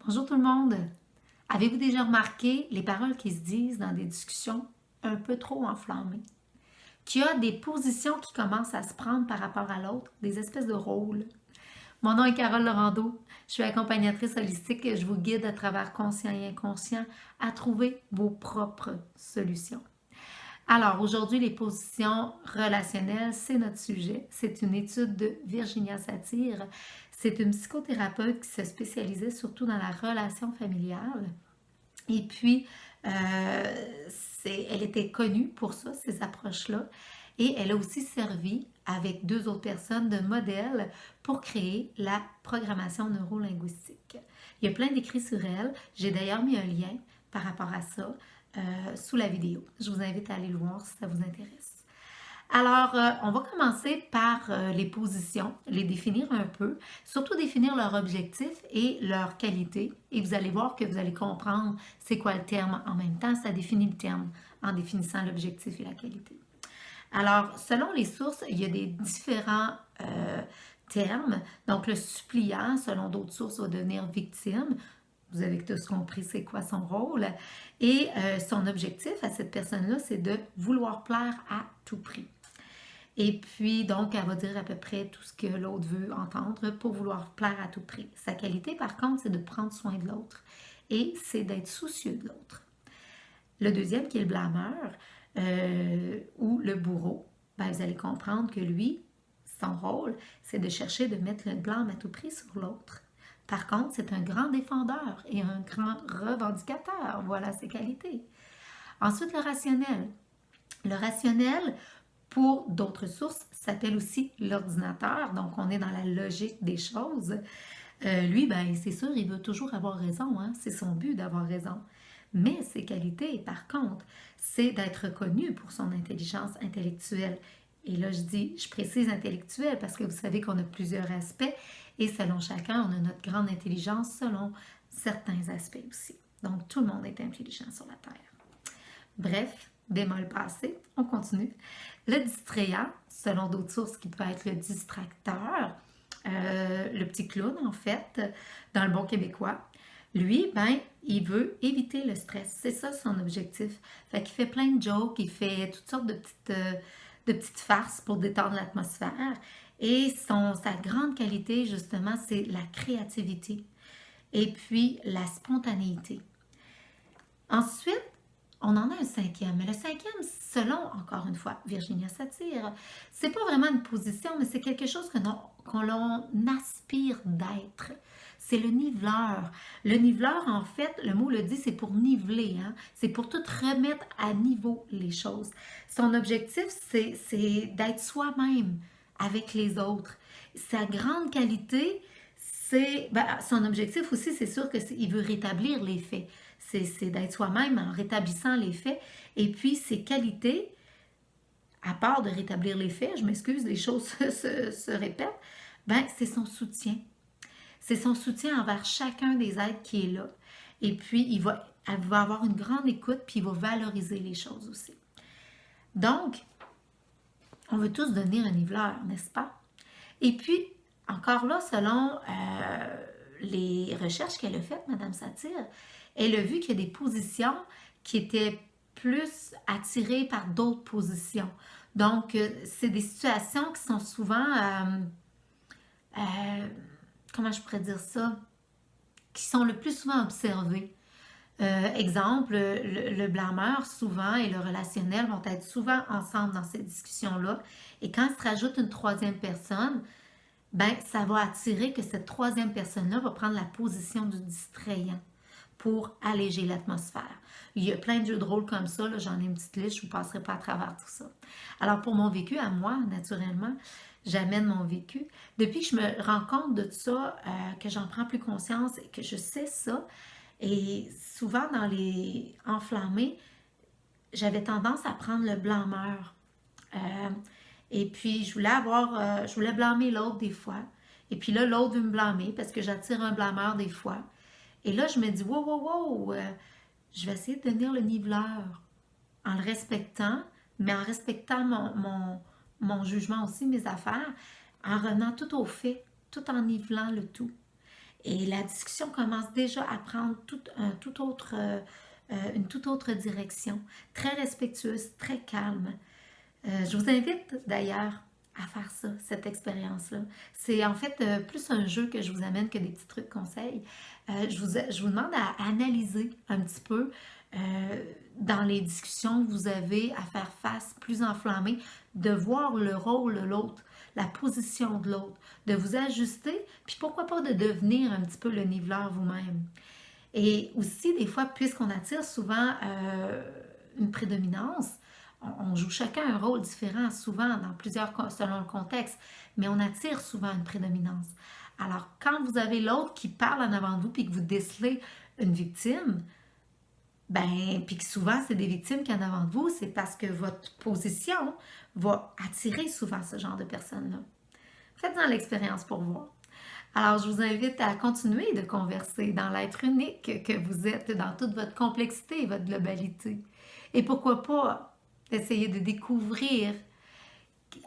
Bonjour tout le monde! Avez-vous déjà remarqué les paroles qui se disent dans des discussions un peu trop enflammées? Qu'il y a des positions qui commencent à se prendre par rapport à l'autre, des espèces de rôles. Mon nom est Carole Laurando, je suis accompagnatrice holistique et je vous guide à travers conscient et inconscient à trouver vos propres solutions. Alors aujourd'hui, les positions relationnelles, c'est notre sujet. C'est une étude de Virginia Satir. C'est une psychothérapeute qui se spécialisait surtout dans la relation familiale. Et puis, elle était connue pour ça, ces approches-là. Et elle a aussi servi avec deux autres personnes de modèle pour créer la programmation neurolinguistique. Il y a plein d'écrits sur elle. J'ai d'ailleurs mis un lien par rapport à ça sous la vidéo. Je vous invite à aller le voir si ça vous intéresse. Alors, on va commencer par les positions, les définir un peu, surtout définir leur objectif et leur qualité. Et vous allez voir que vous allez comprendre c'est quoi le terme en même temps. Ça définit le terme en définissant l'objectif et la qualité. Alors, selon les sources, il y a des différents termes. Donc, le suppliant, selon d'autres sources, va devenir victime. Vous avez tous compris c'est quoi son rôle. Et son objectif à cette personne-là, c'est de vouloir plaire à tout prix. Et puis, donc, elle va dire à peu près tout ce que l'autre veut entendre pour vouloir plaire à tout prix. Sa qualité, par contre, c'est de prendre soin de l'autre et c'est d'être soucieux de l'autre. Le deuxième, qui est le blâmeur ou le bourreau, ben, vous allez comprendre que lui, son rôle, c'est de chercher de mettre le blâme à tout prix sur l'autre. Par contre, c'est un grand défendeur et un grand revendicateur. Voilà ses qualités. Ensuite, le rationnel. Le rationnel, pour d'autres sources, s'appelle aussi l'ordinateur. Donc, on est dans la logique des choses. Lui, ben, c'est sûr, il veut toujours avoir raison. Hein? C'est son but d'avoir raison. Mais ses qualités, par contre, c'est d'être reconnu pour son intelligence intellectuelle. Et là, je précise intellectuelle parce que vous savez qu'on a plusieurs aspects et selon chacun, on a notre grande intelligence selon certains aspects aussi. Donc, tout le monde est intelligent sur la Terre. Bref, bémol passé, on continue. Le distrayant, selon d'autres sources, qui peut être le distracteur, le petit clown en fait, dans le bon québécois, lui, ben, il veut éviter le stress. C'est ça son objectif. Fait qu'il fait plein de jokes, il fait toutes sortes de petites farces pour détendre l'atmosphère. Et sa grande qualité, justement, c'est la créativité et puis la spontanéité. Ensuite, on en a un cinquième, mais le cinquième, selon, encore une fois, Virginia Satir, c'est pas vraiment une position, mais c'est quelque chose qu'on l'on aspire d'être. C'est le niveleur. Le niveleur, en fait, le mot le dit, c'est pour niveler, hein? C'est pour tout remettre à niveau les choses. Son objectif, c'est d'être soi-même avec les autres. Sa grande qualité, son objectif aussi, c'est sûr qu'il veut rétablir les faits. C'est d'être soi-même en rétablissant les faits. Et puis, ses qualités, à part de rétablir les faits, je m'excuse, les choses se répètent, ben, c'est son soutien. C'est son soutien envers chacun des êtres qui est là. Et puis, elle va avoir une grande écoute, puis il va valoriser les choses aussi. Donc, on veut tous devenir un niveleur, n'est-ce pas? Et puis, encore là, selon les recherches qu'elle a faites, Madame Satir, elle a vu qu'il y a des positions qui étaient plus attirées par d'autres positions. Donc, c'est des situations qui sont souvent, comment je pourrais dire ça, qui sont le plus souvent observées. Exemple, le blâmeur souvent et le relationnel vont être souvent ensemble dans cette discussion-là. Et quand il se rajoute une troisième personne, ben, ça va attirer que cette troisième personne-là va prendre la position du distrayant pour alléger l'atmosphère. Il y a plein de jeux de rôle comme ça, j'en ai une petite liste, je ne vous passerai pas à travers tout ça. Alors pour mon vécu, à moi, naturellement, j'amène mon vécu. Depuis que je me rends compte de ça, que j'en prends plus conscience et que je sais ça, et souvent dans les enflammés, j'avais tendance à prendre le blâmeur. Et puis je voulais blâmer l'autre des fois. Et puis là, l'autre veut me blâmer parce que j'attire un blâmeur des fois. Et là, je me dis, wow, wow, wow, je vais essayer de devenir le niveleur en le respectant, mais en respectant mon jugement aussi, mes affaires, en revenant tout au fait, tout en nivelant le tout. Et la discussion commence déjà à prendre une toute autre direction, très respectueuse, très calme. Je vous invite d'ailleurs à faire ça, cette expérience-là. C'est en fait plus un jeu que je vous amène que des petits trucs conseils. Je vous demande à analyser un petit peu dans les discussions que vous avez à faire face plus enflammées, de voir le rôle de l'autre, la position de l'autre, de vous ajuster, puis pourquoi pas de devenir un petit peu le niveleur vous-même. Et aussi, des fois, puisqu'on attire souvent une prédominance, on joue chacun un rôle différent, souvent dans selon le contexte, mais on attire souvent une prédominance. Alors, quand vous avez l'autre qui parle en avant de vous, puis que vous décelez une victime, ben, puis que souvent c'est des victimes qui en avant de vous, c'est parce que votre position va attirer souvent ce genre de personnes-là. Faites-en l'expérience pour voir. Alors, je vous invite à continuer de converser dans l'être unique que vous êtes, dans toute votre complexité et votre globalité. Et pourquoi pas essayer de découvrir,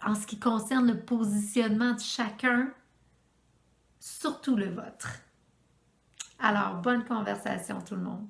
en ce qui concerne le positionnement de chacun, surtout le vôtre. Alors, bonne conversation tout le monde.